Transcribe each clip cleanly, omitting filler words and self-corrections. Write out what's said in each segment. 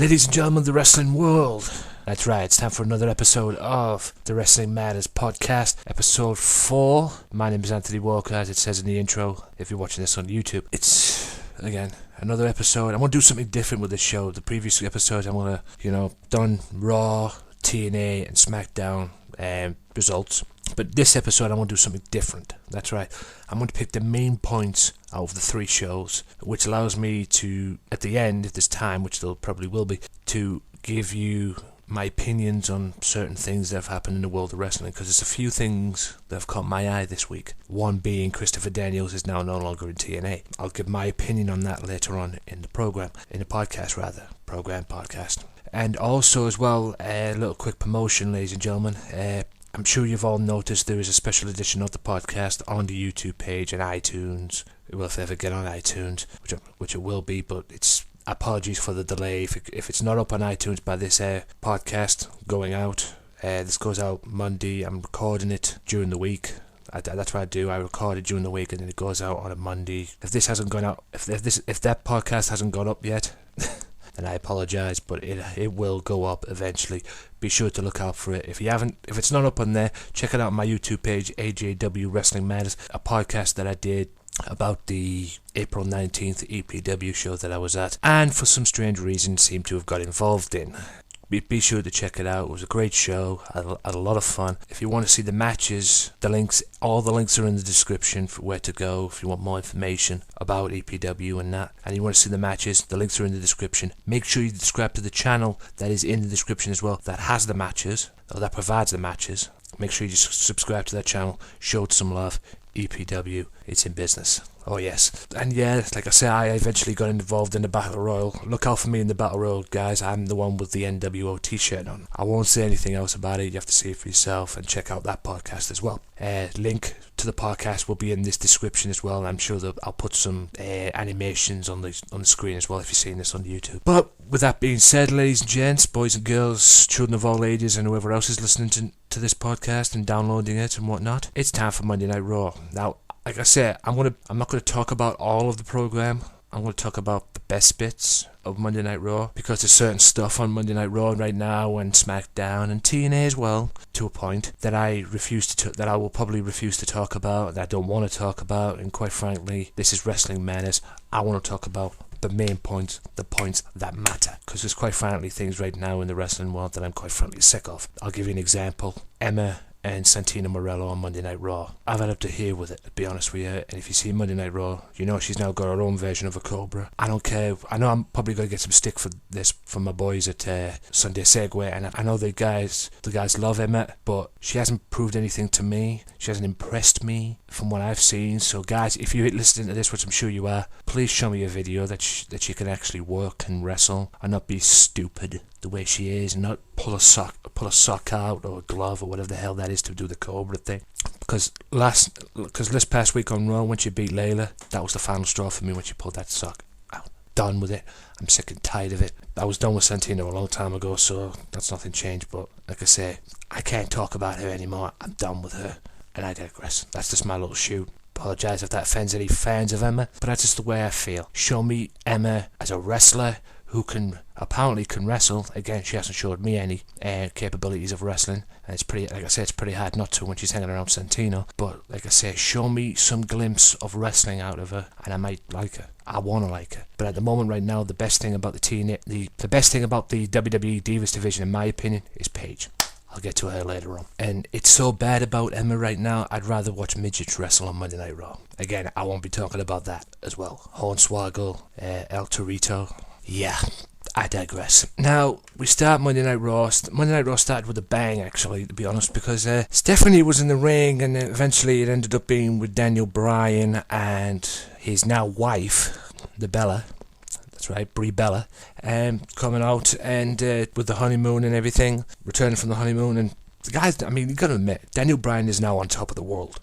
Ladies and gentlemen of the wrestling world, that's right, it's time for another episode of the Wrestling Matters podcast, episode 4. My name is Anthony Walker, as it says in the intro, if you're watching this on YouTube. It's, again, another episode. I'm going to do something different with this show. The previous episodes, I'm going to, done Raw, TNA, and Smackdown results. But this episode, I want to do something different. That's right. I'm going to pick the main points out of the 3 shows, which allows me to, at the end, if there's time, which there probably will be, to give you my opinions on certain things that have happened in the world of wrestling, because there's a few things that have caught my eye this week. One being Christopher Daniels is now no longer in TNA. I'll give my opinion on that later on in the podcast. And also as well, a little quick promotion, ladies and gentlemen. I'm sure you've all noticed there is a special edition of the podcast on the YouTube page and iTunes. Well, if they ever get on iTunes, which it will be, but it's apologies for the delay. If it's not up on iTunes by this podcast going out, this goes out Monday. I'm recording it during the week. That's what I do. I record it during the week and then it goes out on a Monday. If this hasn't gone out, if that podcast hasn't gone up yet, then I apologise, but it will go up eventually. Be sure to look out for it. If it's not up on there, check it out on my YouTube page, AJW Wrestling Matters, a podcast that I did about the April 19th EPW show that I was at, and for some strange reason seemed to have got involved in. Be sure to check it out. It was a great show. I had a lot of fun. If you want to see the matches, all the links are in the description for where to go. If you want more information about EPW and that, and you want to see the matches, the links are in the description. Make sure you subscribe to the channel that is in the description as well, that has the matches, or that provides the matches. Make sure you subscribe to that channel. Show it some love. EPW, it's in business. Oh yes. And yeah, like I say, I eventually got involved in the Battle Royal. Look out for me in the Battle Royal, guys. I'm the one with the NWO t-shirt on. I won't say anything else about it. You have to see it for yourself and check out that podcast as well. Link to the podcast will be in this description as well. And I'm sure that I'll put some animations on the screen as well if you're seeing this on YouTube. But with that being said, ladies and gents, boys and girls, children of all ages, and whoever else is listening to this podcast and downloading it and whatnot, it's time for Monday Night Raw. Now, like I said, I'm not going to talk about all of the program. I'm going to talk about the best bits of Monday Night Raw, because there's certain stuff on Monday Night Raw right now and SmackDown and TNA as well, to a point that I will probably refuse to talk about, that I don't want to talk about, and quite frankly, this is Wrestling Matters. I want to talk about the main points, the points that matter, because there's quite frankly things right now in the wrestling world that I'm quite frankly sick of. I'll give you an example. Emma and Santino Marella on Monday Night Raw. I've had up to here with it, to be honest with you. And if you see Monday Night Raw, you know she's now got her own version of a Cobra. I don't care. I know I'm probably going to get some stick for this from my boys at Sunday Segway, and I know the guys love Emma, but she hasn't proved anything to me. She hasn't impressed me from what I've seen. So guys, if you're listening to this, which I'm sure you are, please show me a video that she can actually work and wrestle and not be stupid the way she is, and not pull a sock out or a glove or whatever the hell that is to do the Cobra thing. Because this past week on Raw, when she beat Layla, that was the final straw for me when she pulled that sock out. Done with it. I'm sick and tired of it. I was done with Santino a long time ago, so that's nothing changed. But like I say, I can't talk about her anymore. I'm done with her, and I digress. That's just my little shoot. Apologise if that offends any fans of Emma, but that's just the way I feel. Show me Emma as a wrestler who apparently can wrestle. Again, she hasn't showed me any capabilities of wrestling, and it's pretty hard not to when she's hanging around Santino. But like I say, show me some glimpse of wrestling out of her, and I might like her. I want to like her. But at the moment, right now, the best thing about the WWE Divas division, in my opinion, is Paige. I'll get to her later on. And it's so bad about Emma right now, I'd rather watch midgets wrestle on Monday Night Raw. Again, I won't be talking about that as well. Hornswoggle, El Torito. Yeah, I digress. Now, we start Monday Night Raw. Monday Night Raw started with a bang, actually, to be honest, because Stephanie was in the ring, and eventually it ended up being with Daniel Bryan and his now wife, the Bella. That's right, Brie Bella, coming out and with the honeymoon and everything, returning from the honeymoon. And the guys, I mean, you got to admit, Daniel Bryan is now on top of the world.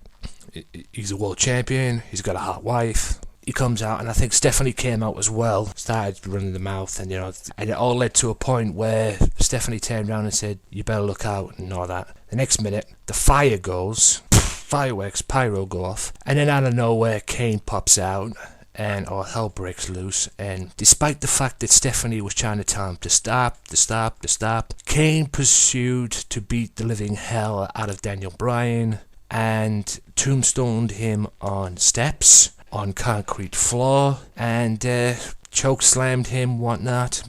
He's a world champion. He's got a hot wife. He comes out, and I think Stephanie came out as well, started running the mouth, and and it all led to a point where Stephanie turned around and said, "You better look out," and all that. The next minute, the fire goes, fireworks, pyro go off, and then out of nowhere, Kane pops out, and all hell breaks loose. And despite the fact that Stephanie was trying to tell him to stop, Kane pursued to beat the living hell out of Daniel Bryan and tombstoned him on steps, on concrete floor, and choke slammed him, whatnot.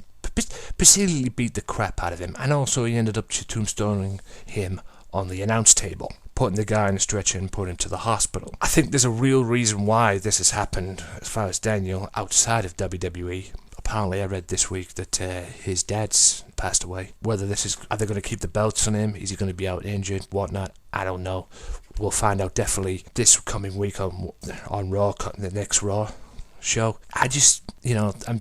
Basically beat the crap out of him, and also he ended up tombstoning him on the announce table, putting the guy in a stretcher and putting him to the hospital. I think there's a real reason why this has happened as far as Daniel outside of WWE. Apparently I read this week that his dad's passed away. Whether this is, are they going to keep the belts on him? Is he going to be out injured? Whatnot? I don't know. We'll find out definitely this coming week on Raw, the next Raw show. I just,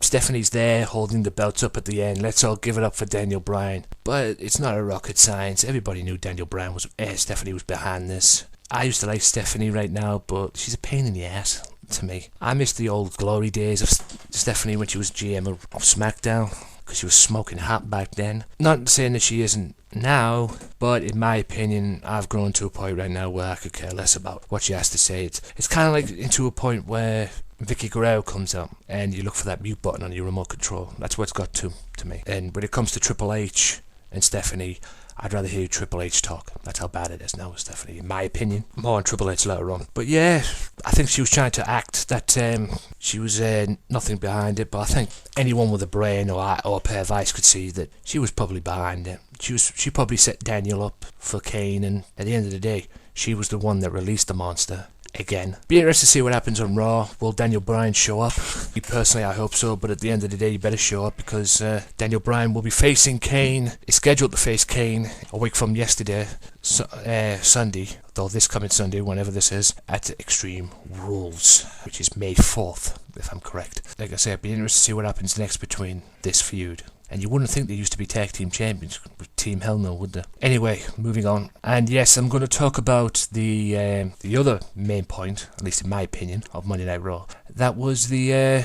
Stephanie's there holding the belts up at the end. Let's all give it up for Daniel Bryan. But it's not a rocket science. Everybody knew Daniel Bryan was, Stephanie was behind this. I used to like Stephanie right now, but she's a pain in the ass to me. I miss the old glory days of Stephanie when she was GM of Smackdown, because she was smoking hot back then. Not saying that she isn't now, but in my opinion, I've grown to a point right now where I could care less about what she has to say. It's kind of like into a point where Vicky Guerrero comes out and you look for that mute button on your remote control. That's what it's got to me. And when it comes to Triple H and Stephanie, I'd rather hear Triple H talk. That's how bad it is now with Stephanie, in my opinion. More on Triple H later on. But yeah, I think she was trying to act that she was nothing behind it. But I think anyone with a brain or a pair of eyes could see that she was probably behind it. She probably set Daniel up for Kane, and at the end of the day, she was the one that released the monster. Again, be interested to see what happens on Raw. Will Daniel Bryan show up? Me personally, I hope so, but at the end of the day, you better show up, because Daniel Bryan will be facing Kane. He's scheduled to face Kane a week from yesterday, Sunday, though this coming Sunday, whenever this is, at Extreme Rules, which is May 4th, if I'm correct. Like I said, it'd be interesting to see what happens next between this feud. And you wouldn't think they used to be tag team champions with Team Hell No, would they? Anyway, moving on. And yes, I'm going to talk about the other main point, at least in my opinion, of Monday Night Raw. That was the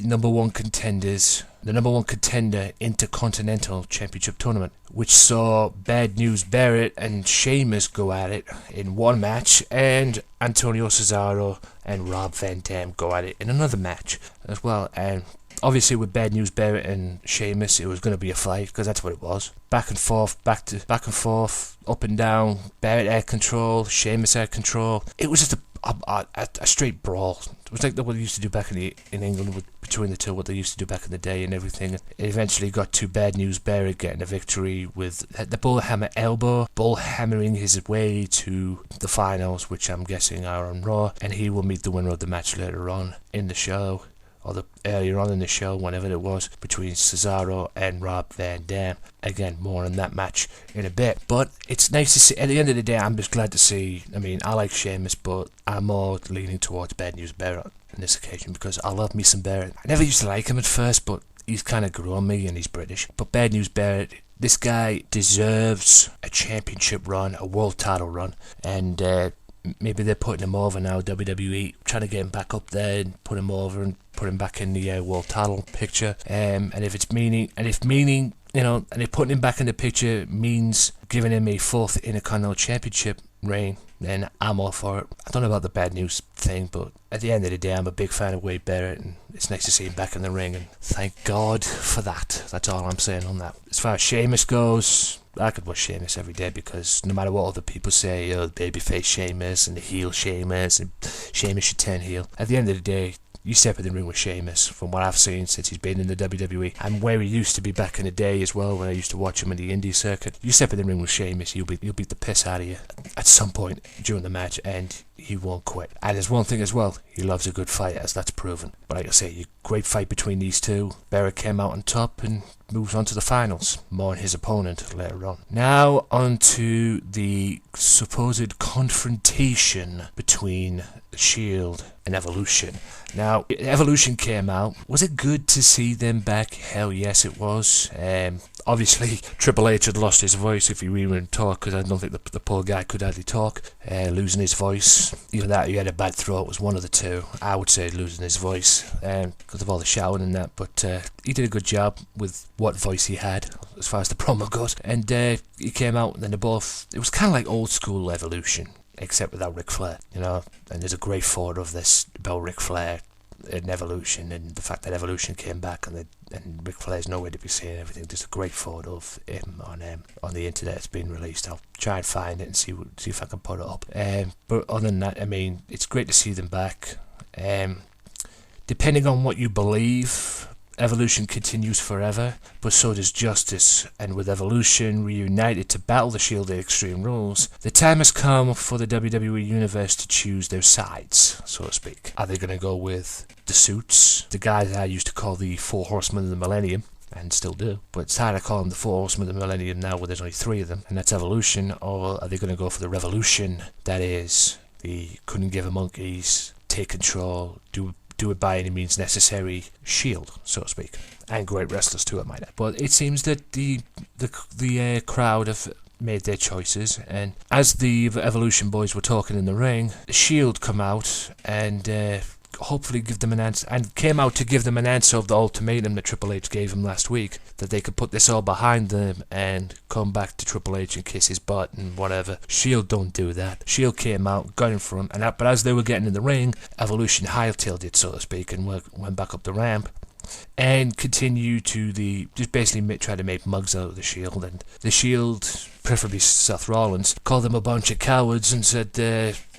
number one contenders, the number one contender Intercontinental Championship Tournament, which saw Bad News Barrett and Sheamus go at it in one match, and Antonio Cesaro and Rob Van Dam go at it in another match as well. And obviously, with Bad News Barrett and Sheamus, it was going to be a fight, because that's what it was. Back and forth, up and down. Barrett had control, Sheamus had control. It was just a straight brawl. It was like what they used to do back in England between the two, what they used to do back in the day and everything. It eventually got to Bad News Barrett getting a victory with the bullhammer elbow, bullhammering his way to the finals, which I'm guessing are on Raw, and he will meet the winner of the match later on in the show. Or earlier on in the show, whenever it was, between Cesaro and Rob Van Dam. Again, more on that match in a bit. But it's nice to see, at the end of the day, I'm just glad to see, I like Sheamus, but I'm more leaning towards Bad News Barrett on this occasion, because I love me some Barrett. I never used to like him at first, but he's kind of grew on me, and he's British. But Bad News Barrett, this guy deserves a championship run, a world title run, and maybe they're putting him over now, WWE, trying to get him back up there and put him over and put him back in the world title picture. And if putting him back in the picture means giving him a fourth Intercontinental Championship reign, then I'm all for it. I don't know about the Bad News thing, but at the end of the day, I'm a big fan of Wade Barrett, and it's nice to see him back in the ring, and thank God for that. That's all I'm saying on that. As far as Sheamus goes, I could watch Sheamus every day, because no matter what other people say, the babyface Sheamus and the heel Sheamus, and Sheamus should turn heel. At the end of the day, you step in the ring with Sheamus, from what I've seen since he's been in the WWE, and where he used to be back in the day as well, when I used to watch him in the indie circuit. You step in the ring with Sheamus, you'll beat the piss out of you at some point during the match, and he won't quit. And there's one thing as well, he loves a good fight, as that's proven. But like I say, great fight between these two. Barrett came out on top and moves on to the finals. More on his opponent later on. Now on to the supposed confrontation between The Shield and Evolution. Now, Evolution came out. Was it good to see them back? Hell yes, it was. Obviously, Triple H had lost his voice if he even talk, because I don't think the poor guy could hardly talk. Losing his voice. Either that or he had a bad throat, was one of the two. I would say losing his voice, because of all the shouting and that. But he did a good job with what voice he had, as far as the promo goes. And he came out, and then it was kind of like old school Evolution, except without Ric Flair, and there's a great photo of this about Ric Flair in Evolution, and the fact that Evolution came back and Ric Flair's nowhere to be seen and everything. There's a great photo of him on the internet. It's been released. I'll try and find it and see if I can put it up. But other than that, I mean, it's great to see them back. Depending on what you believe, Evolution continues forever, but so does Justice, and with Evolution reunited to battle the Shield at Extreme Rules, the time has come for the WWE Universe to choose their sides, so to speak. Are they going to go with the Suits, the guys I used to call the Four Horsemen of the Millennium, and still do, but it's hard to call them the Four Horsemen of the Millennium now where there's only 3 of them, and that's Evolution, or are they going to go for the Revolution, that is, the couldn't give a monkeys, take control, do it by any means necessary Shield, so to speak, and great wrestlers too, I might add. But it seems that the crowd have made their choices, and as the Evolution boys were talking in the ring, the Shield come out and hopefully give them an answer, and came out to give them an answer of the ultimatum that Triple H gave them last week, that they could put this all behind them and come back to Triple H and kiss his butt and whatever. Shield don't do that. Shield came out, got in front, but as they were getting in the ring, Evolution hightailed it, so to speak, and went back up the ramp and continued to just basically try to make mugs out of the Shield, and the Shield, preferably Seth Rollins, called them a bunch of cowards and said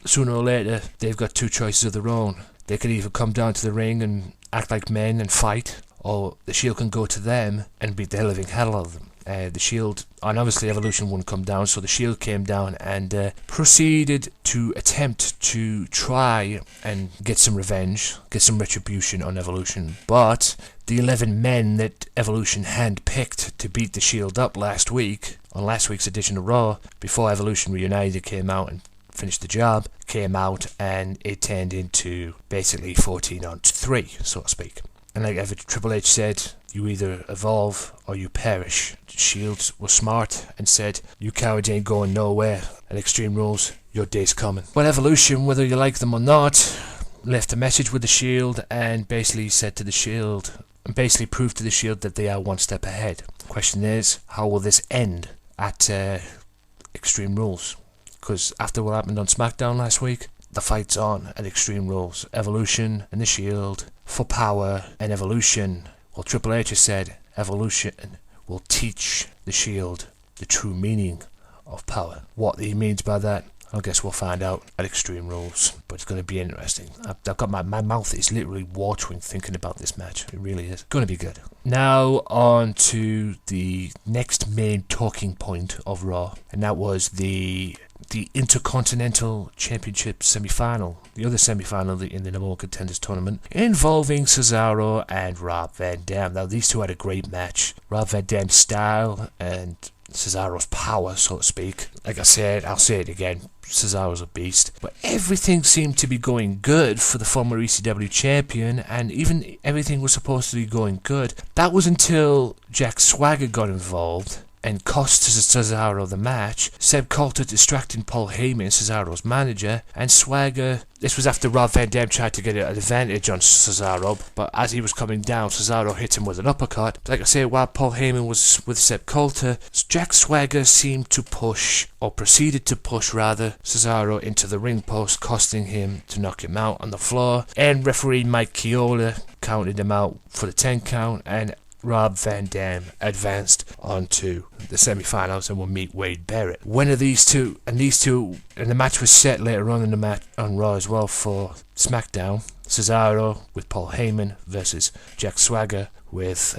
sooner or later they've got 2 choices of their own. They could either come down to the ring and act like men and fight, or the Shield can go to them and beat the living hell out of them. The Shield, and obviously Evolution wouldn't come down, so the Shield came down and proceeded to attempt to try and get some revenge, get some retribution on Evolution. But the 11 men that Evolution handpicked to beat the Shield up last week, on last week's edition of Raw, before Evolution Reunited came out and finished the job, came out, and it turned into basically 14-on-3, so to speak. And like Triple H said, you either evolve or you perish. Shield was smart and said, you cowards ain't going nowhere. At Extreme Rules, your day's coming. But Evolution, whether you like them or not, left a message with the Shield and basically said to the Shield, and basically proved to the Shield that they are one step ahead. The question is, how will this end at Extreme Rules? Because after what happened on SmackDown last week, the fight's on at Extreme Rules. Evolution and the Shield for power, and Evolution, well, Triple H has said Evolution will teach the Shield the true meaning of power. What he means by that, I guess we'll find out at Extreme Rules, but it's going to be interesting. I've got my mouth is literally watering thinking about this match. It really is going to be good. Now on to the next main talking point of Raw, and that was the Intercontinental Championship semi-final, the other semi-final in the number 1 contenders tournament, involving Cesaro and Rob Van Dam. Now these two had a great match. Rob Van Dam's style and Cesaro's power, so to speak. Like I said, I'll say it again, Cesaro's a beast. But everything seemed to be going good for the former ECW champion, and even everything was supposed to be going good. That was until Jack Swagger got involved and cost Cesaro the match. Seb Coulter distracting Paul Heyman, Cesaro's manager, and Swagger. This was after Rob Van Dam tried to get an advantage on Cesaro, but as he was coming down, Cesaro hit him with an uppercut. Like I say, while Paul Heyman was with Seb Coulter, Jack Swagger seemed to push, or proceeded to push rather, Cesaro into the ring post, costing him to knock him out on the floor. And referee Mike Chioda counted him out for the 10 count, and Rob Van Dam advanced onto the semi-finals and will meet Wade Barrett. Winner these two, and the match was set later on in the match on Raw as well for SmackDown. Cesaro with Paul Heyman versus Jack Swagger with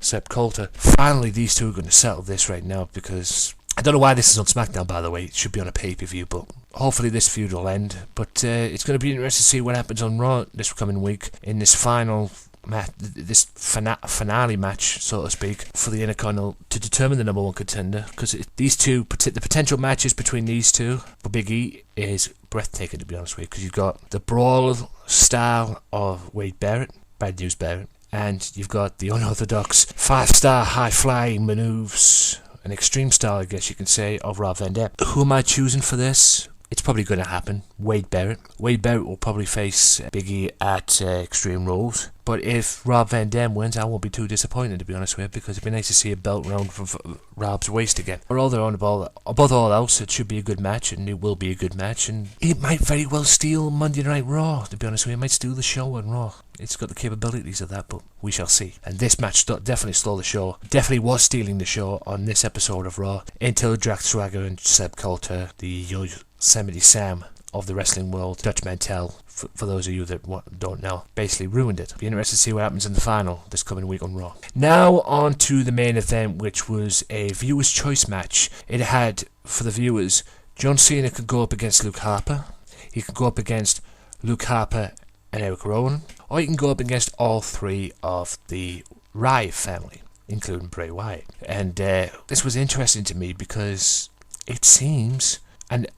Seb Coulter. Finally, these two are going to settle this right now, because I don't know why this is on SmackDown, by the way. It should be on a pay-per-view, but hopefully this feud will end. But it's going to be interesting to see what happens on Raw this coming week in this final match, this finale match, so to speak, for the Intercontinental to determine the number 1 contender. Because these two, the potential matches between these two for Big E is breathtaking, to be honest with you. Because you've got the brawl style of Wade Barrett, Bad News Barrett, and you've got the unorthodox 5-star high-flying maneuvers, an extreme style, I guess you can say, of Rob Van Dam. Who am I choosing for this? It's probably going to happen. Wade Barrett. Wade Barrett will probably face Big E at Extreme Rules. But if Rob Van Dam wins, I won't be too disappointed, to be honest with you, because it'd be nice to see a belt round from Rob's waist again. But all they're on above all else, it should be a good match, and it will be a good match, and it might very well steal Monday Night Raw, to be honest with you. It might steal the show on Raw. It's got the capabilities of that, but we shall see. And this match definitely stole the show. Definitely was stealing the show on this episode of Raw, until Drax Swagger and Seb Coulter, the Yosemite Sam of the wrestling world, Dutch Mantel, for those of you that don't know, basically ruined it. Be interested to see what happens in the final this coming week on Raw. Now on to the main event, which was a viewer's choice match. It had, for the viewers, John Cena could go up against Luke Harper. He could go up against Luke Harper and Eric Rowan, or he can go up against all three of the Riot family, including Bray Wyatt. And this was interesting to me because it seems, and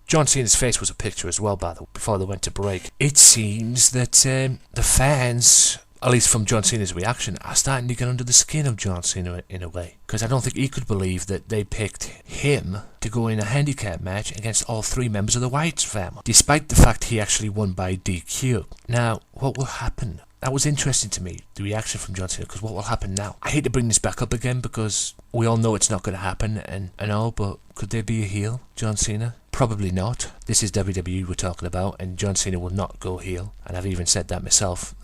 John Cena's face was a picture as well, by the way, before they went to break. It seems that the fans, at least from John Cena's reaction, are starting to get under the skin of John Cena in a way. Because I don't think he could believe that they picked him to go in a handicap match against all three members of the Wyatt family, despite the fact he actually won by DQ. Now, what will happen? That was interesting to me, the reaction from John Cena, because what will happen now? I hate to bring this back up again because we all know it's not going to happen and all, but could there be a heel, John Cena? Probably not. This is WWE we're talking about, and John Cena will not go heel, and I've even said that myself.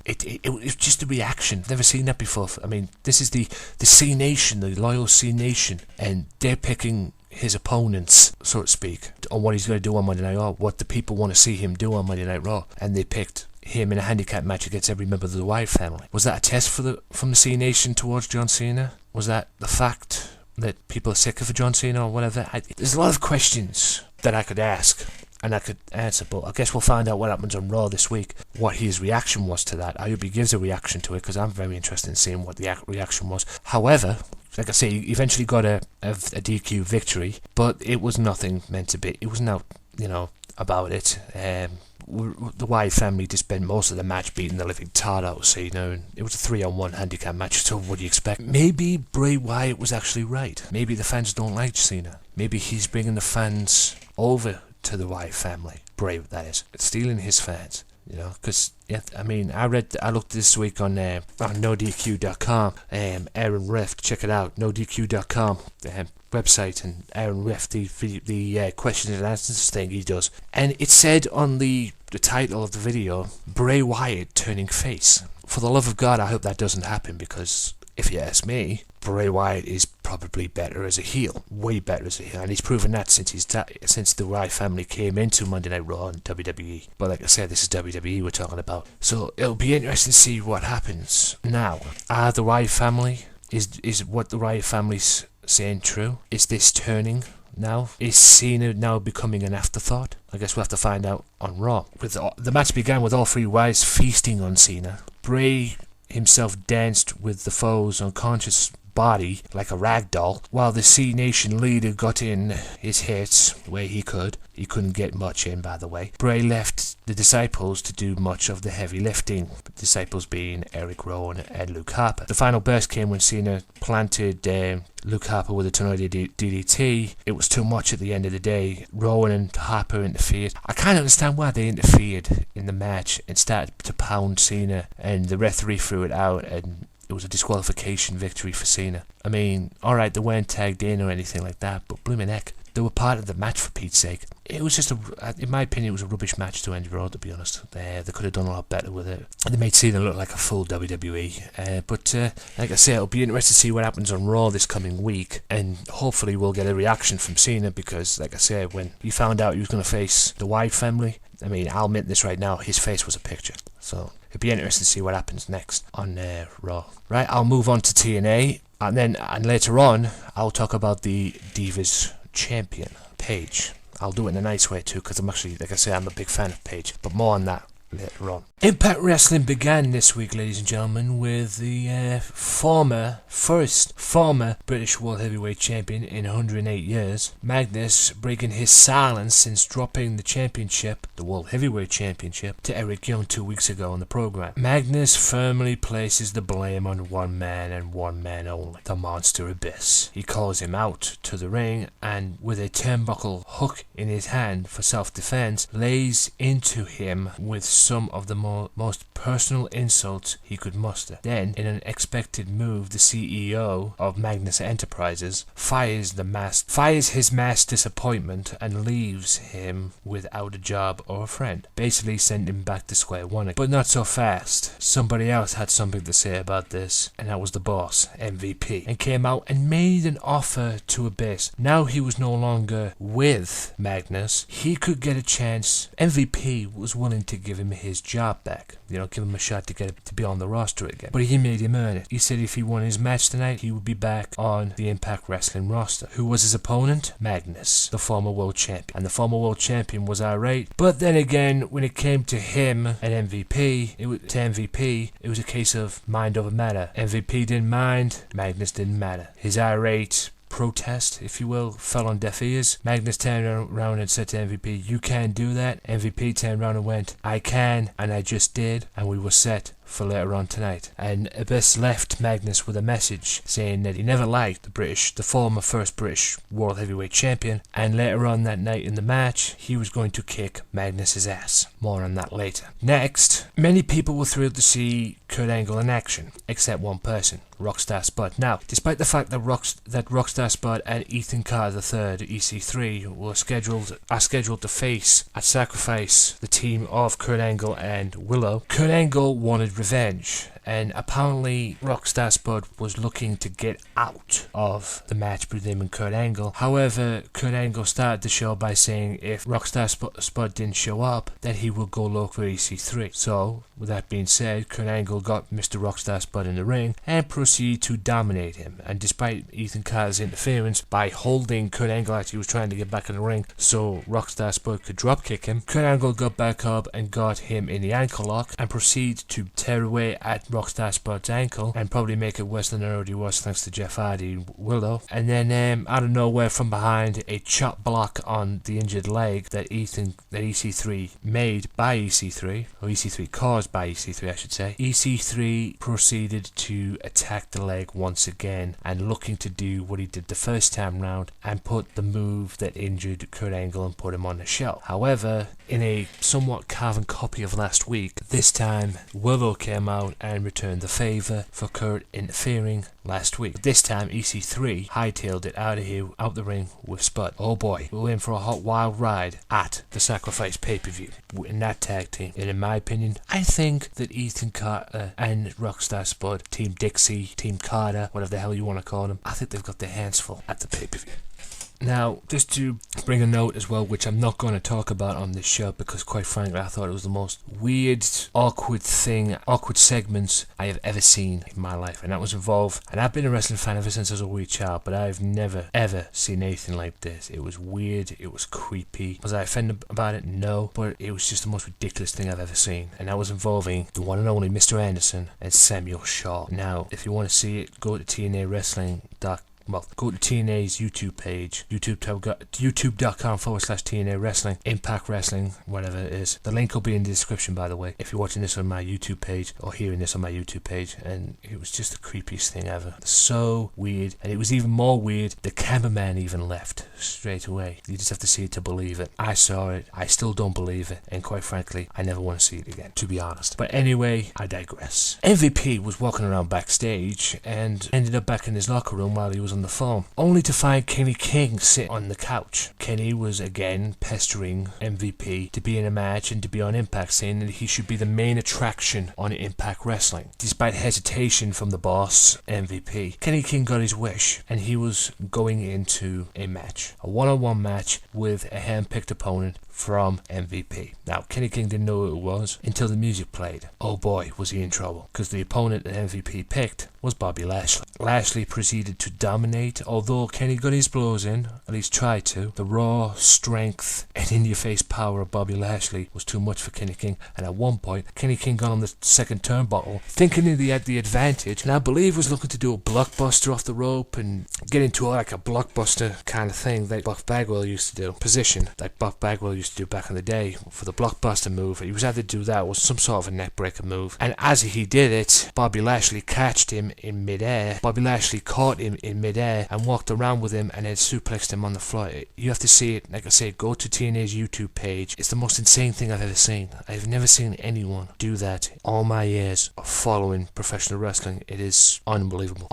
It was just a reaction. Never seen that before. I mean, this is the C Nation, the loyal C Nation, and they're picking his opponents, so to speak, on what he's going to do on Monday Night Raw, what the people want to see him do on Monday Night Raw, and they picked him in a handicap match against every member of the Wyatt family. Was that a test from the C Nation towards John Cena? Was that the fact that people are sick of John Cena or whatever? There's a lot of questions that I could ask and I could answer, but I guess we'll find out what happens on Raw this week, what his reaction was to that. I hope he gives a reaction to it, because I'm very interested in seeing what the reaction was. However, like I say, he eventually got a DQ victory, but it was nothing meant to be. It was not, about it. The Wyatt family just spent most of the match beating the living tar out of Cena, and it was a 3-on-1 handicap match, so what do you expect? Maybe Bray Wyatt was actually right. Maybe the fans don't like Cena. Maybe he's bringing the fans over to the Wyatt family. Bray, that is. It's stealing his fans. Because, I looked this week on NoDQ.com, Aaron Rift, check it out, NoDQ.com, website, and Aaron Rift, the questions and answers thing he does. And it said on the title of the video, Bray Wyatt turning face. For the love of God, I hope that doesn't happen, because if you ask me, Bray Wyatt is probably better as a heel, way better as a heel, and he's proven that since the Wyatt family came into Monday Night Raw and WWE. But like I said, this is WWE we're talking about, so it'll be interesting to see what happens. Now, are the Wyatt family, is what the Wyatt family's saying true? Is this turning now? Is Cena now becoming an afterthought? I guess we'll have to find out on Raw. The match began with all three Wyatts feasting on Cena. Bray himself danced with the foe's unconscious body like a rag doll, while the C Nation leader got in his hits where he could. He couldn't get much in, by the way. Bray left the disciples to do much of the heavy lifting, the disciples being Eric Rowan and Luke Harper. The final burst came when Cena planted Luke Harper with a tornado DDT. It was too much at the end of the day. Rowan and Harper interfered. I can't understand why they interfered in the match and started to pound Cena, and the referee threw it out, and it was a disqualification victory for Cena. I mean, alright, they weren't tagged in or anything like that, but blooming heck, they were part of the match, for Pete's sake. It was just in my opinion, it was a rubbish match to end Raw, to be honest. They could have done a lot better with it. They made Cena look like a full WWE. But like I say, it'll be interesting to see what happens on Raw this coming week, and hopefully we'll get a reaction from Cena, because like I said, when he found out he was going to face the Wyatt family, I mean, I'll admit this right now, his face was a picture. So it'd be interesting to see what happens next on Raw. Right, I'll move on to TNA, and later on, I'll talk about the Divas Champion, Paige. I'll do it in a nice way too, because I'm actually, like I say, I'm a big fan of Paige. But more on that later on. Impact Wrestling began this week, ladies and gentlemen, with the first former British World Heavyweight Champion in 108 years, Magnus, breaking his silence since dropping the championship, the World Heavyweight Championship, to Eric Young 2 weeks ago on the program. Magnus firmly places the blame on one man and one man only, the Monster Abyss. He calls him out to the ring and, with a turnbuckle hook in his hand for self-defense, lays into him with some of the most personal insults he could muster. Then, in an unexpected move, the CEO of Magnus Enterprises fires his mass disappointment and leaves him without a job or a friend, basically sending him back to square one. But not so fast. Somebody else had something to say about this, and that was the boss, MVP, and came out and made an offer to Abyss. Now he was no longer with Magnus. He could get a chance. MVP was willing to give him his job back, give him a shot to be on the roster again, but he made him earn it. He said if he won his match tonight, he would be back on the Impact Wrestling roster. Who was his opponent? Magnus, the former world champion, and the former world champion was alright, but then again, when it came to him and MVP, it was a case of mind over matter. MVP didn't mind, Magnus didn't matter. His irate protest, if you will, fell on deaf ears. Magnus turned around and said to MVP, "You can't do that." MVP turned around and went, "I can, and I just did," and we were set for later on tonight. And Abyss left Magnus with a message saying that he never liked the former first British World Heavyweight Champion, and later on that night in the match, he was going to kick Magnus's ass. More on that later. Next, many people were thrilled to see Kurt Angle in action, except one person, Rockstar Spud. Now, despite the fact that Rockstar Spud and Ethan Carter III, EC3, are scheduled to face at Sacrifice the team of Kurt Angle and Willow, Kurt Angle wanted revenge, and apparently Rockstar Spud was looking to get out of the match between him and Kurt Angle. However, Kurt Angle started the show by saying if Rockstar Spud didn't show up, that he would go look for EC3. So, with that being said, Kurt Angle got Mr. Rockstar Spud in the ring and proceeded to dominate him. And despite Ethan Carter's interference by holding Kurt Angle as he was trying to get back in the ring so Rockstar Spud could dropkick him, Kurt Angle got back up and got him in the ankle lock and proceeded to tear away at Rockstar Spud's ankle and probably make it worse than it already was thanks to Jeff Hardy and Willow. And then out of nowhere from behind, a chop block on the injured leg that EC3 made by EC3, or EC3 caused by EC3 I should say. EC3 proceeded to attack the leg once again and looking to do what he did the first time round and put the move that injured Kurt Angle and put him on the shelf. However, in a somewhat carbon copy of last week, this time Willow came out and returned the favour for Kurt interfering last week. This time EC3 hightailed it out of here, out the ring with Spud. Oh boy, we're in for a hot wild ride at the Sacrifice pay-per-view in that tag team. And in my opinion, I think that Ethan Carter and Rockstar Spud, Team Dixie, Team Carter, whatever the hell you want to call them, I think they've got their hands full at the pay-per-view. Now, just to bring a note as well, which I'm not going to talk about on this show because quite frankly I thought it was the most weird, awkward segments I have ever seen in my life, and that was involved, and I've been a wrestling fan ever since I was a wee child, but I've never ever seen anything like this. It was weird, it was creepy. Was I offended about it? No, but it was just the most ridiculous thing I've ever seen, and that was involving the one and only Mr. Anderson and Samuel Shaw. Now, if you want to see it, go to TNA go to TNA's YouTube page, youtube.com/TNA Wrestling, Impact Wrestling, whatever it is. The link will be in the description, by the way, if you're watching this on my YouTube page or hearing this on my YouTube page. And it was just the creepiest thing ever. So weird. And it was even more weird, the cameraman even left straight away. You just have to see it to believe it. I saw it. I still don't believe it. And quite frankly, I never want to see it again, to be honest. But anyway, I digress. MVP was walking around backstage and ended up back in his locker room while he was on the phone, only to find Kenny King sitting on the couch. Kenny was again pestering MVP to be in a match and to be on Impact, saying that he should be the main attraction on Impact Wrestling. Despite hesitation from the boss, MVP, Kenny King got his wish, and he was going into a match, a one-on-one match with a hand-picked opponent from MVP. Now, Kenny King didn't know who it was until the music played. Oh boy, was he in trouble, because the opponent that MVP picked was Bobby Lashley. Lashley proceeded to dominate, although Kenny got his blows in, at least tried to. The raw strength and in-your-face power of Bobby Lashley was too much for Kenny King, and at one point, Kenny King got on the second turnbuckle, thinking he had the advantage, and I believe was looking to do a blockbuster off the rope and get into like a blockbuster kind of thing like Buck Bagwell used to do. Position like Buck Bagwell used to do back in the day for the blockbuster move. He was had to do that, was some sort of a neckbreaker move, and as he did it, Bobby Lashley catched him in midair. Bobby Lashley caught him in midair and walked around with him and then suplexed him on the floor. You have to see it. Like I say, go to TNA's YouTube page. It's the most insane thing I've ever seen. I've never seen anyone do that all my years of following professional wrestling. It is unbelievable.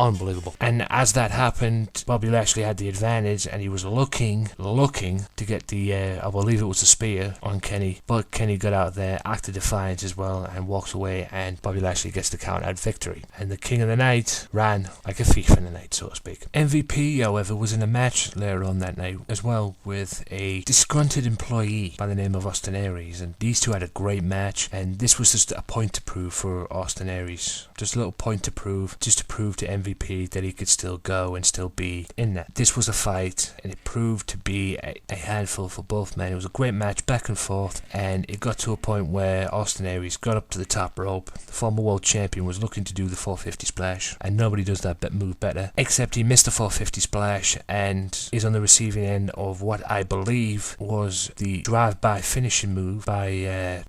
And as that happened, Bobby Lashley had the advantage, and he was looking to get the I believe it was a spear on Kenny, but Kenny got out there, acted defiance as well, and walks away, and Bobby Lashley gets the count out victory. And the King of the Night ran like a thief in the night, so to speak. MVP, however, was in a match later on that night as well with a disgruntled employee by the name of Austin Aries, and these two had a great match, and this was just a point to prove for Austin Aries. Just a little point to prove, just to prove to MVP that he could still go and still be in that. This was a fight, and it proved to be a handful for both men. It was a great match, back and forth, and it got to a point where Austin Aries got up to the top rope. The former world champion was looking to do the 450 splash, and nobody does that move better, except he missed the 450 splash and is on the receiving end of what I believe was the drive-by finishing move by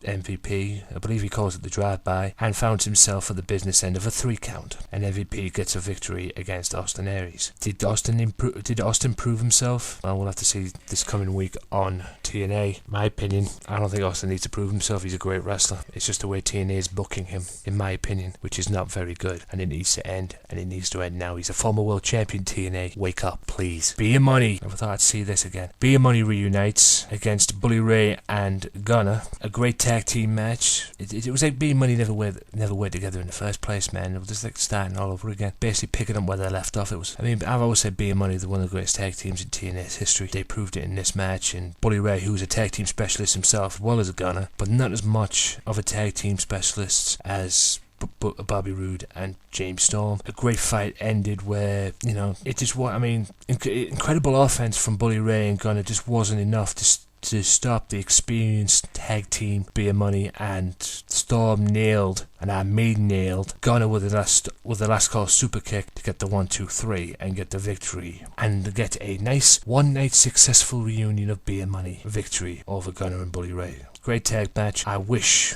MVP. I believe he calls it the drive-by, and found himself at the business end of a 3 count, and MVP gets a victory against Austin Aries. Did Austin prove himself? Well, we'll have to see this coming week on TNA. My opinion, I don't think Austin needs to prove himself. He's a great wrestler. It's just the way TNA is booking him, in my opinion, which is not very good, and it needs to end, and it needs to end now. He's a former world champion. TNA, wake up, please. Beer Money, never thought I'd see this again. Beer Money reunites against Bully Ray and Gunner. A great tag team match. It was like Beer Money never were together in the first place, man. It was just like starting all over again, basically picking up where they left off. I've always said Beer Money is one of the greatest tag teams in TNA's history. They proved it in this match, and Bully Ray, who was a tag team specialist himself, as well as a Gunner, but not as much of a tag team specialist as Bobby Roode and James Storm. A great fight ended where, it just incredible offense from Bully Ray and Gunner just wasn't enough to stop the experienced tag team Beer Money, and Storm nailed, and I mean nailed, Gunner with the last call super kick to get the 1-2-3 and get the victory, and get a nice one-night successful reunion of Beer Money victory over Gunner and Bully Ray. Great tag match. I wish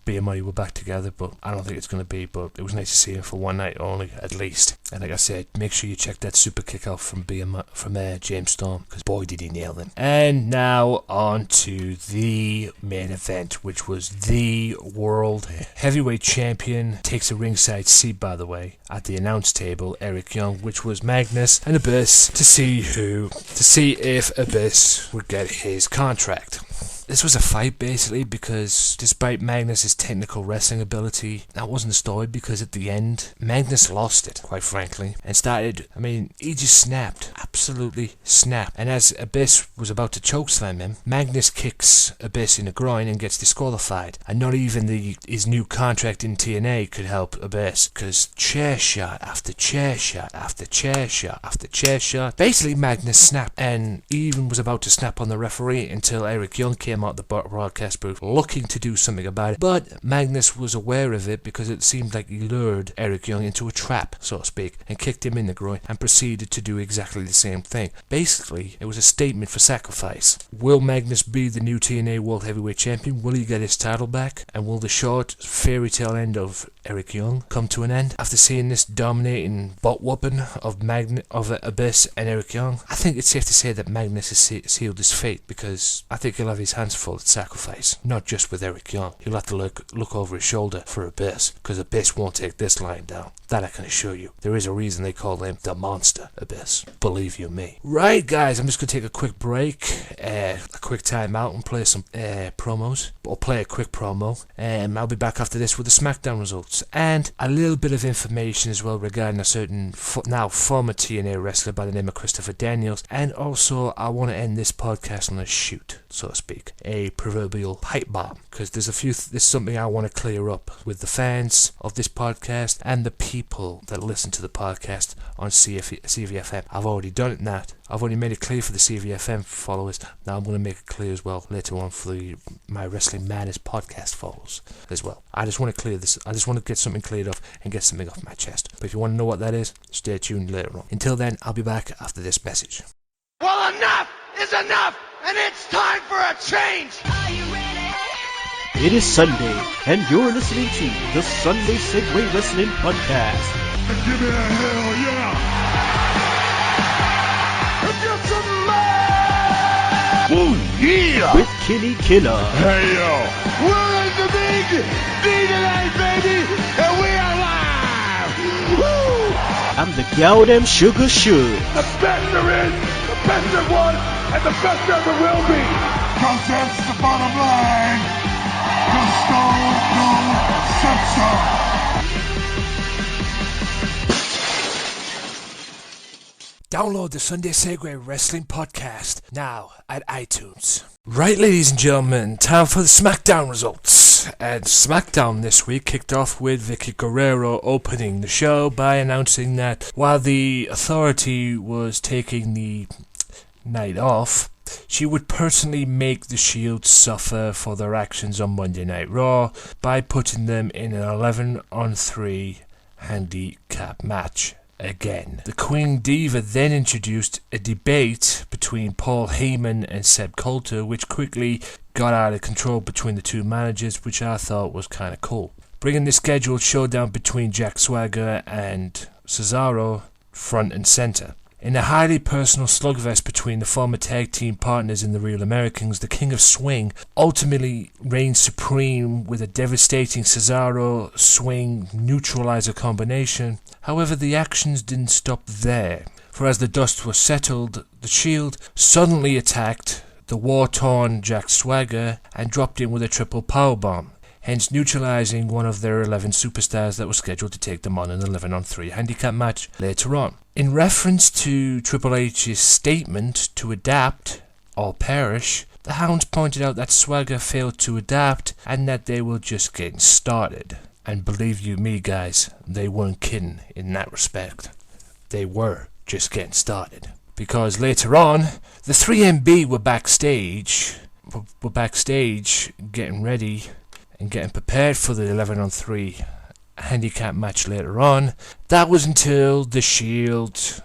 Beer Money were back together, but I don't think it's going to be. But it was nice to see him for one night only, at least. And like I said, make sure you check that super kick out from James Storm, because boy did he nail them. And now on to the main event, which was the World Heavyweight Champion takes a ringside seat, by the way, at the announce table, Eric Young, which was Magnus and Abyss, to see if Abyss would get his contract. This was a fight basically because despite Magnus' technical wrestling ability, that wasn't the story, because at the end, Magnus lost it, quite frankly, and he just snapped, absolutely snapped. And as Abyss was about to chokeslam him, Magnus kicks Abyss in the groin and gets disqualified. And not even his new contract in TNA could help Abyss, because chair shot after chair shot after chair shot after chair shot. Basically, Magnus snapped, and he even was about to snap on the referee until Eric Young came out the broadcast booth looking to do something about it, but Magnus was aware of it because it seemed like he lured Eric Young into a trap, so to speak, and kicked him in the groin and proceeded to do exactly the same thing. Basically, it was a statement for sacrifice. Will Magnus be the new TNA World Heavyweight Champion? Will he get his title back? And will the short fairy tale end of Eric Young come to an end after seeing this dominating butt whooping of Abyss and Eric Young? I think it's safe to say that Magnus has sealed his fate, because I think he'll have his hands full at sacrifice, not just with Eric Young. He'll have to look over his shoulder for Abyss, because Abyss won't take this lying down. That I can assure you. There is a reason they call him the Monster Abyss. Believe you me. Right, guys, I'm just going to take a quick break, a quick time out and play some promos. Or play a quick promo. I'll be back after this with the SmackDown results. And a little bit of information as well regarding a certain, now former TNA wrestler by the name of Christopher Daniels. And also, I want to end this podcast on a shoot, so to speak. A proverbial pipe bomb. Because there's something I want to clear up with the fans of this podcast and the people that listen to the podcast on CVFM. I've already done it now. I've already made it clear for the CVFM followers. Now I'm going to make it clear as well later on for my Wrestling Madness podcast followers as well. I just want to clear this. I just want to get something cleared up and get something off my chest. But if you want to know what that is, stay tuned later on. Until then, I'll be back after this message. Well, enough is enough, and it's time for a change. Are you ready? It is Sunday, and you're listening to the Sunday Segway Wrestling Podcast. Give me a hell yeah! Get some love! Ooh, yeah! With Kenny Killer. Hey yo! We're in the big D tonight, baby! And we are live! Woo! I'm the Goddamn Sugar Shook. The best there is, the best there was, and the best there ever will be! Cause that's the bottom line! The Stone Cold said so! Download the Sunday Segway Wrestling Podcast now at iTunes. Right, ladies and gentlemen, time for the SmackDown results. And SmackDown this week kicked off with Vicky Guerrero opening the show by announcing that while the Authority was taking the night off, she would personally make the Shield suffer for their actions on Monday Night Raw by putting them in an 11-on-3 handicap match. Again. The Queen Diva then introduced a debate between Paul Heyman and Seb Coulter, which quickly got out of control between the two managers, which I thought was kind of cool. Bringing the scheduled showdown between Jack Swagger and Cesaro front and center. In a highly personal slugfest between the former tag team partners in the Real Americans, the King of Swing ultimately reigned supreme with a devastating Cesaro swing neutralizer combination. However, the actions didn't stop there, for as the dust was settled, the Shield suddenly attacked the war-torn Jack Swagger and dropped in with a triple powerbomb, hence neutralizing one of their 11 superstars that was scheduled to take them on an 11-on-3 handicap match later on. In reference to Triple H's statement to adapt or perish, the Hounds pointed out that Swagger failed to adapt and that they were just getting started. And believe you me, guys, they weren't kidding in that respect. They were just getting started. Because later on, the 3MB were backstage getting ready and getting prepared for the 11-on-3 handicap match later on. That was until the Shield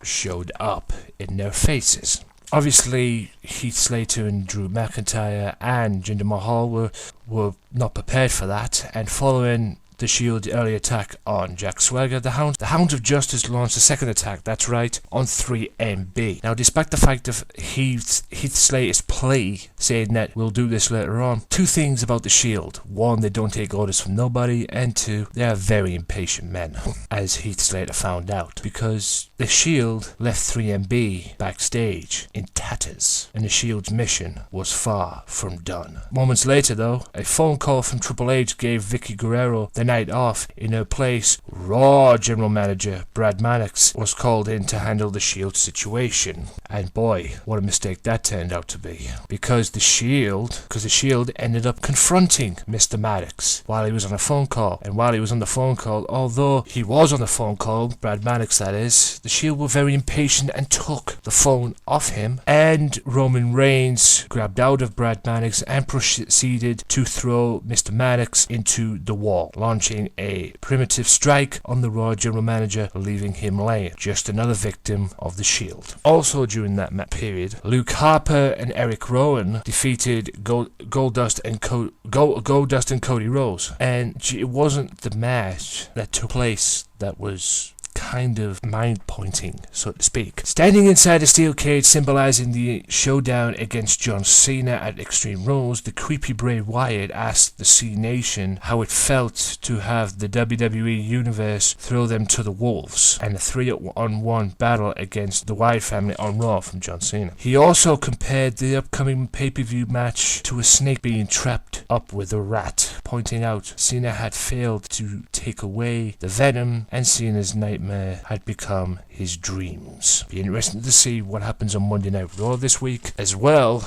showed up in their faces. Obviously, Heath Slater and Drew McIntyre and Jinder Mahal were not prepared for that, and following the Shield early attack on Jack Swagger, the Hounds of Justice launched a second attack, that's right, on 3MB. Now, despite the fact of Heath Slater's plea saying that we'll do this later on, two things about the Shield. One, they don't take orders from nobody, and two, they are very impatient men, as Heath Slater found out, because the Shield left 3MB backstage in tatters, and the Shield's mission was far from done. Moments later, though, a phone call from Triple H gave Vicky Guerrero the night off. In her place, Raw General Manager Brad Maddox was called in to handle the Shield situation. And boy, what a mistake that turned out to be. Because the Shield ended up confronting Mr. Maddox while he was on a phone call. And while he was on the phone call, although he was on the phone call, Brad Maddox that is, the Shield were very impatient and took the phone off him. And Roman Reigns grabbed out of Brad Maddox and proceeded to throw Mr. Maddox into the wall, launching a primitive strike on the Raw General Manager, leaving him laying. Just another victim of the Shield. Also during that period, Luke Harper and Eric Rowan defeated Goldust and Cody Rhodes. And it wasn't the match that took place that was kind of mind-pointing, so to speak. Standing inside a steel cage symbolizing the showdown against John Cena at Extreme Rules, the creepy Bray Wyatt asked the C Nation how it felt to have the WWE Universe throw them to the wolves, and a 3-on-1 battle against the Wyatt family on Raw from John Cena. He also compared the upcoming pay-per-view match to a snake being trapped up with a rat, pointing out Cena had failed to take away the venom and Cena's nightmare had become his dreams. Be interesting to see what happens on Monday Night Raw this week, as well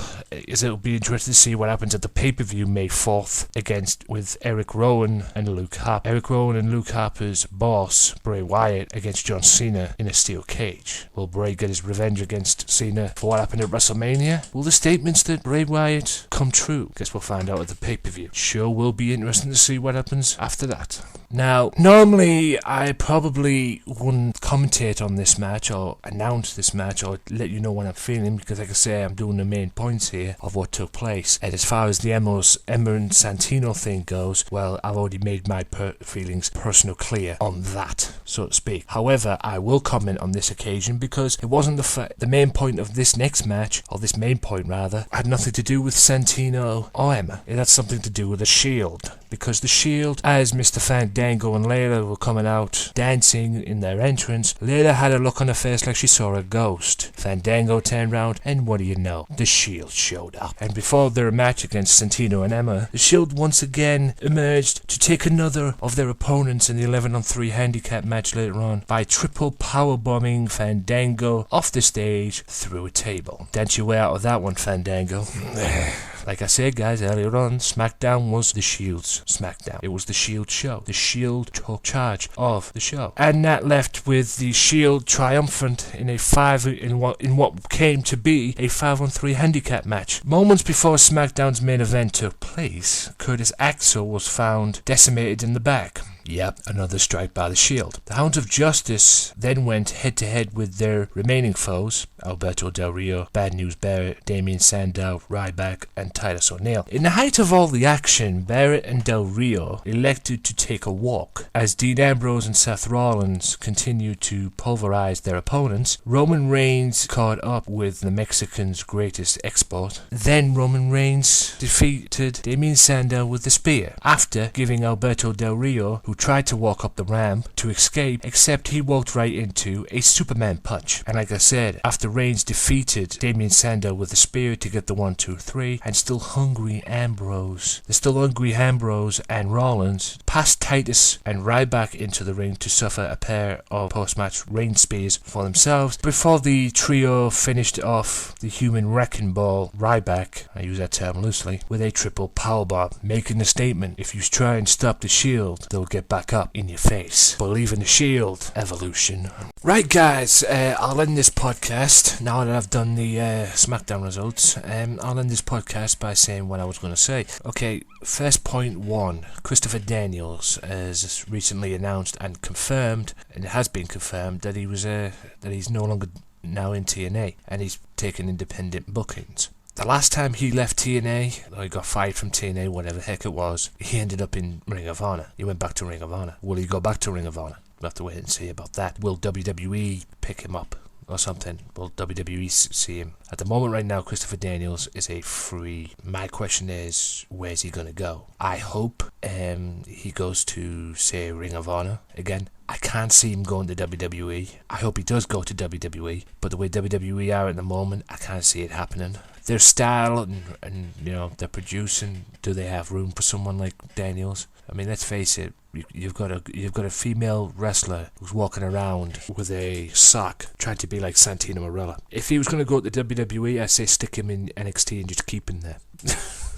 as it'll be interesting to see what happens at the pay-per-view May 4th with Eric Rowan and Luke Harper. Eric Rowan and Luke Harper's boss, Bray Wyatt, against John Cena in a steel cage. Will Bray get his revenge against Cena for what happened at WrestleMania? Will the statements that Bray Wyatt come true? Guess we'll find out at the pay-per-view. Sure will be interesting to see what happens after that. Now, normally I probably wouldn't commentate on this match or announce this match or let you know what I'm feeling, because like I say, I'm doing the main points here of what took place. And as far as the Emma and Santino thing goes, well, I've already made my feelings personal clear on that, so to speak. However, I will comment on this occasion because it wasn't the main point of this next match, or this main point rather, had nothing to do with Santino or Emma. It had something to do with the Shield, because the Shield, as Mr. Fandango and Layla were coming out dancing in their entrance, Layla had a look on her face like she saw a ghost. Fandango turned round, and what do you know? The Shield showed up. And before their match against Santino and Emma, the Shield once again emerged to take another of their opponents in the 11-on-3 handicap match later on by triple powerbombing Fandango off the stage through a table. Dance your way out of that one, Fandango. Like I said, guys, earlier on, SmackDown was the Shield's SmackDown. It was the Shield show. The Shield took charge of the show, and that left with the Shield triumphant in what came to be a 5-on-3 handicap match. Moments before SmackDown's main event took place, Curtis Axel was found decimated in the back. Yep, another strike by the Shield. The Hounds of Justice then went head-to-head with their remaining foes, Alberto Del Rio, Bad News Barrett, Damien Sandow, Ryback, and Titus O'Neil. In the height of all the action, Barrett and Del Rio elected to take a walk. As Dean Ambrose and Seth Rollins continued to pulverize their opponents, Roman Reigns caught up with the Mexican's greatest export. Then Roman Reigns defeated Damien Sandow with the spear, after giving Alberto Del Rio, who tried to walk up the ramp to escape, except he walked right into a Superman punch. And like I said, after Reigns defeated Damien Sandow with a spear to get the 1-2-3, and the still hungry Ambrose and Rollins passed Titus and Ryback into the ring to suffer a pair of post-match Reigns spears for themselves, before the trio finished off the human wrecking ball, Ryback, I use that term loosely, with a triple powerbomb, making the statement, if you try and stop the Shield, they'll get back up in your face. Believe in the Shield. Evolution. Right, guys, I'll end this podcast, now that I've done the SmackDown results, I'll end this podcast by saying what I was going to say. Okay, first point one, Christopher Daniels has recently announced and confirmed, and it has been confirmed, that he's no longer now in TNA, and he's taking independent bookings. The last time he left TNA, or he got fired from TNA, whatever the heck it was, he ended up in Ring of Honor. He went back to Ring of Honor. Will he go back to Ring of Honor? We'll have to wait and see about that. Will WWE pick him up or something? Will WWE see him? At the moment right now, Christopher Daniels is a free. My question is, where's he going to go? I hope he goes to, say, Ring of Honor again. I can't see him going to WWE. I hope he does go to WWE, but the way WWE are at the moment, I can't see it happening. Their style and you know, their producing, do they have room for someone like Daniels? I mean, let's face it, you've got a female wrestler who's walking around with a sock trying to be like Santino Marella. If he was going to go to WWE, I'd say stick him in NXT and just keep him there.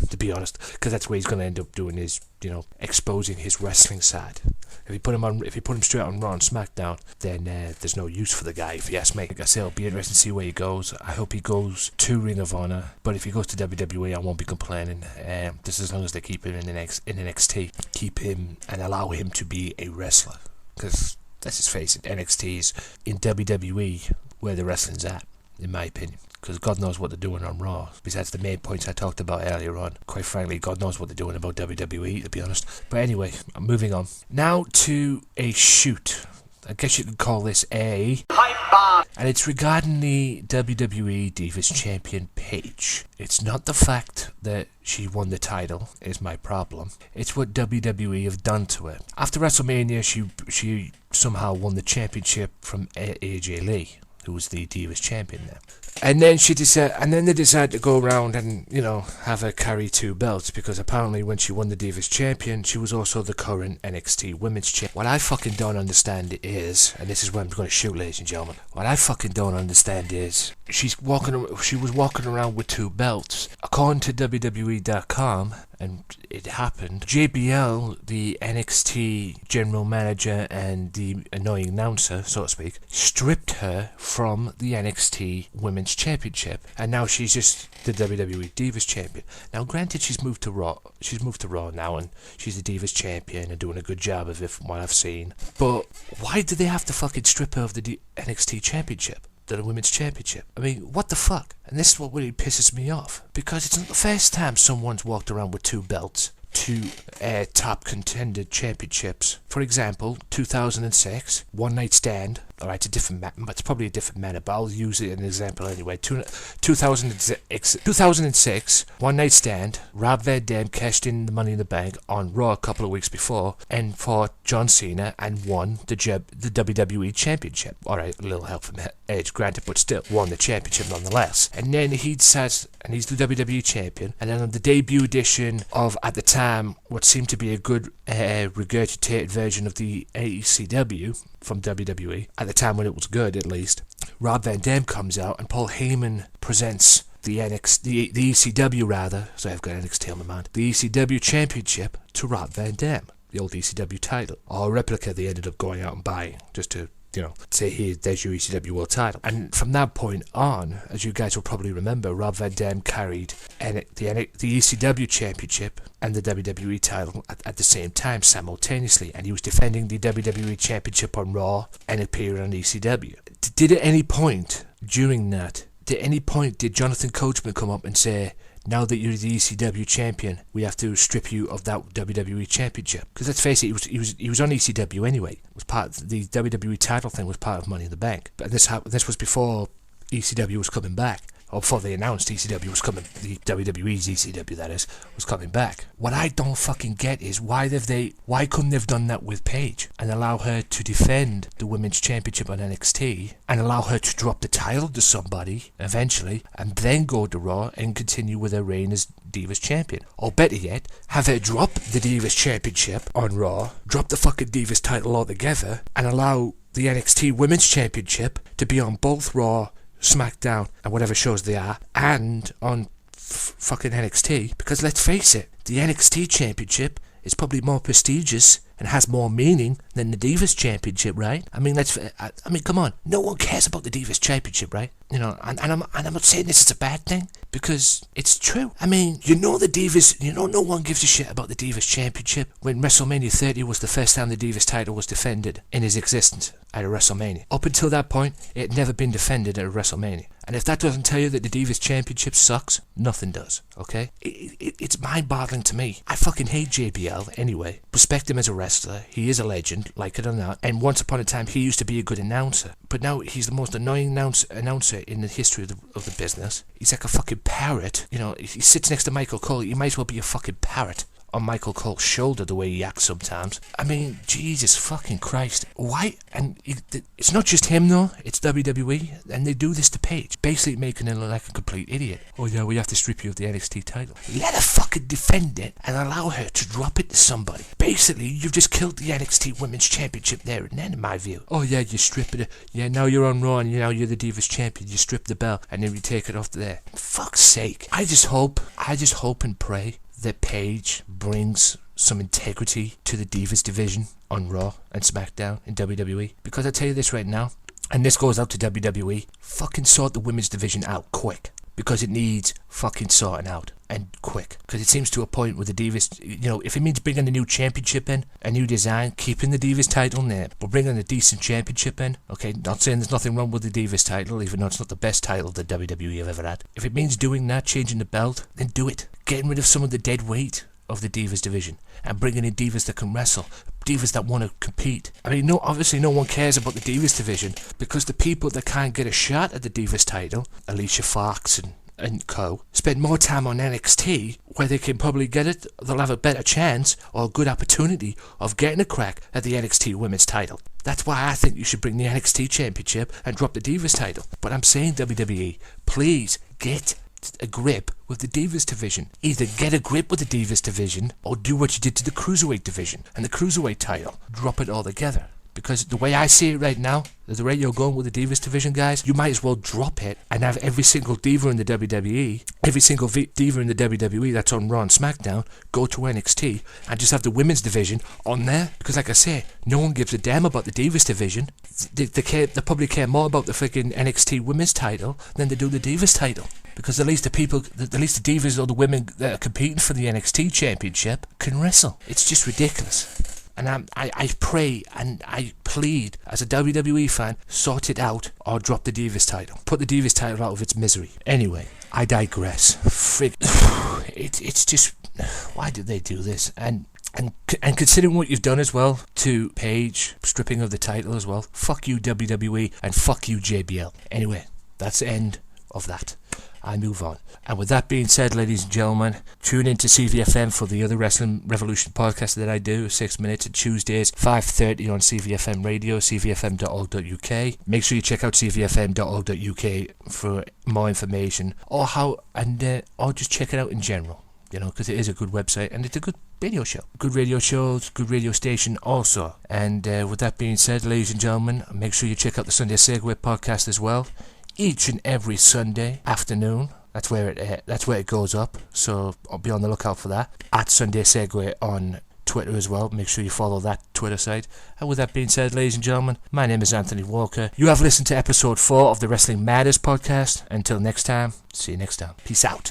To be honest, because that's where he's going to end up doing his, you know, exposing his wrestling side. If you put him straight on Raw and SmackDown, then there's no use for the guy, if you ask me. Like I say, it'll be interesting to see where he goes. I hope he goes to Ring of Honor, but if he goes to WWE, I won't be complaining. Just as long as they keep him in NXT, keep him and allow him to be a wrestler. Because let's just face it, NXT is in WWE where the wrestling's at, in my opinion. Because God knows what they're doing on Raw. Besides the main points I talked about earlier on. Quite frankly, God knows what they're doing about WWE, to be honest. But anyway, I'm moving on. Now to a shoot I guess you could call this a Pipebomb. and it's regarding the WWE Divas Champion Paige. It's not the fact that she won the title is my problem. It's what WWE have done to her. After WrestleMania, she somehow won the championship from AJ Lee, who was the Divas Champion there. And then they decided to go around and, have her carry 2 belts, because apparently when she won the Divas Champion, she was also the current NXT Women's Champion. What I fucking don't understand is, and this is where I'm going to shoot, ladies and gentlemen, what I fucking don't understand is, she was walking around with 2 belts. According to WWE.com, and it happened, JBL, the NXT general manager and the annoying announcer, so to speak, stripped her from the NXT Women's Championship, and now she's just the WWE Divas Champion. Now, granted, she's moved to Raw now, and she's the Divas Champion and doing a good job of it from what I've seen. But why did they have to fucking strip her of the NXT Championship? The Women's Championship. I mean, what the fuck? And this is what really pisses me off, because it's not the first time someone's walked around with 2 belts, 2 top contender championships. For example, 2006, One Night Stand. Alright, it's probably a different matter, but I'll use it as an example anyway. 2006, One Night Stand, Rob Van Dam cashed in the Money in the Bank on Raw a couple of weeks before and fought John Cena and won the WWE Championship. Alright, a little help from Edge, granted, but still won the championship nonetheless. And then he's the WWE Champion, and then on the debut edition of, at the time, what seemed to be a good regurgitated version of the ECW from WWE, at the time when it was good at least, Rob Van Dam comes out and Paul Heyman presents the ECW rather, so I've got NXT on my mind, the ECW Championship to Rob Van Dam, the old ECW title, or a replica they ended up going out and buying, just to say, here, there's your ECW World title. And from that point on, as you guys will probably remember, Rob Van Dam carried the ECW Championship and the WWE title at the same time, simultaneously, and he was defending the WWE Championship on Raw and appearing on ECW. Did at any point during that, did Jonathan Coachman come up and say, now that you're the ECW champion, we have to strip you of that WWE championship? Because let's face it, he was on ECW anyway. It was part of the WWE title thing, was part of Money in the Bank. But this was before ECW was coming back. Or before they announced ECW was coming, the WWE's ECW, that is, was coming back. What I don't fucking get is why couldn't they have done that with Paige and allow her to defend the Women's Championship on NXT and allow her to drop the title to somebody eventually and then go to Raw and continue with her reign as Divas Champion? Or better yet, have her drop the Divas Championship on Raw, drop the fucking Divas title altogether, and allow the NXT Women's Championship to be on both Raw, SmackDown, and whatever shows they are, and on fucking NXT, because let's face it, the NXT Championship is probably more prestigious and has more meaning than the Divas Championship, right? I mean, come on, no one cares about the Divas Championship, right? And I'm not saying this is a bad thing, because it's true. I mean, no one gives a shit about the Divas Championship when WrestleMania 30 was the first time the Divas title was defended in its existence at a WrestleMania. Up until that point, it had never been defended at a WrestleMania. And if that doesn't tell you that the Divas Championship sucks, nothing does, okay? It's mind-boggling to me. I fucking hate JBL anyway. Respect him as a wrestler. He is a legend, like it or not. And once upon a time, he used to be a good announcer. But now he's the most annoying announcer in the history of the business. He's like a fucking parrot. He sits next to Michael Cole. He might as well be a fucking parrot on Michael Cole's shoulder the way he acts sometimes. I mean, Jesus fucking Christ. Why? And it's not just him though, it's WWE, and they do this to Paige, basically making her look like a complete idiot. Oh yeah, we have to strip you of the NXT title. Let her fucking defend it and allow her to drop it to somebody. Basically, you've just killed the NXT Women's Championship there and then, in my view. Oh yeah, you strip it. Yeah, now you're on Raw and now you're the Divas Champion. You strip the belt and then you take it off there. Fuck's sake. I just hope and pray that Paige brings some integrity to the Divas division on Raw and SmackDown in WWE. Because I tell you this right now, and this goes out to WWE, fucking sort the women's division out quick. Because it needs fucking sorting out, and quick. Because it seems to a point with the Divas, if it means bringing a new championship in, a new design, keeping the Divas title in there, but bringing a decent championship in, okay, not saying there's nothing wrong with the Divas title, even though it's not the best title that WWE have ever had. If it means doing that, changing the belt, then do it. Getting rid of some of the dead weight of the Divas division and bringing in divas that can wrestle, divas that want to compete. I mean, obviously no one cares about the Divas division because the people that can't get a shot at the Divas title, Alicia Fox and co, spend more time on NXT where they can probably get it. They'll have a better chance or a good opportunity of getting a crack at the NXT women's title. That's why I think you should bring the NXT championship and drop the Divas title. But I'm saying, WWE, please get a grip with the Divas division. Either get a grip with the Divas division or do what you did to the Cruiserweight division and the Cruiserweight title. Drop it all together. Because the way I see it right now, the rate you're going with the Divas division, guys, you might as well drop it and have every single diva in the WWE, every single diva in the WWE that's on Raw and Smackdown, go to NXT and just have the women's division on there. Because like I say, no one gives a damn about the Divas division. They probably care more about the freaking NXT women's title than they do the Divas title. Because at least the divas or the women that are competing for the NXT championship can wrestle. It's just ridiculous. And I pray and I plead as a WWE fan, sort it out or drop the Divas title. Put the Divas title out of its misery. Anyway, I digress. It's just, why did they do this? And considering what you've done as well to Paige, stripping of the title as well, fuck you WWE and fuck you JBL. Anyway, that's the end of that. I move on. And with that being said, ladies and gentlemen, tune in to CVFM for the other Wrestling Revolution podcast that I do, 6 minutes on Tuesdays, 5:30 on CVFM radio, cvfm.org.uk. Make sure you check out cvfm.org.uk for more information, or just check it out in general, because it is a good website and it's a good radio show. Good radio shows, good radio station also. And with that being said, ladies and gentlemen, make sure you check out the Sunday Segway podcast as well. Each and every Sunday afternoon, that's where it goes up. So I'll be on the lookout for that. At Sunday Segway on Twitter as well. Make sure you follow that Twitter site. And with that being said, ladies and gentlemen, my name is Anthony Walker. You have listened to episode 4 of the Wrestling Matters podcast. Until next time, see you next time. Peace out.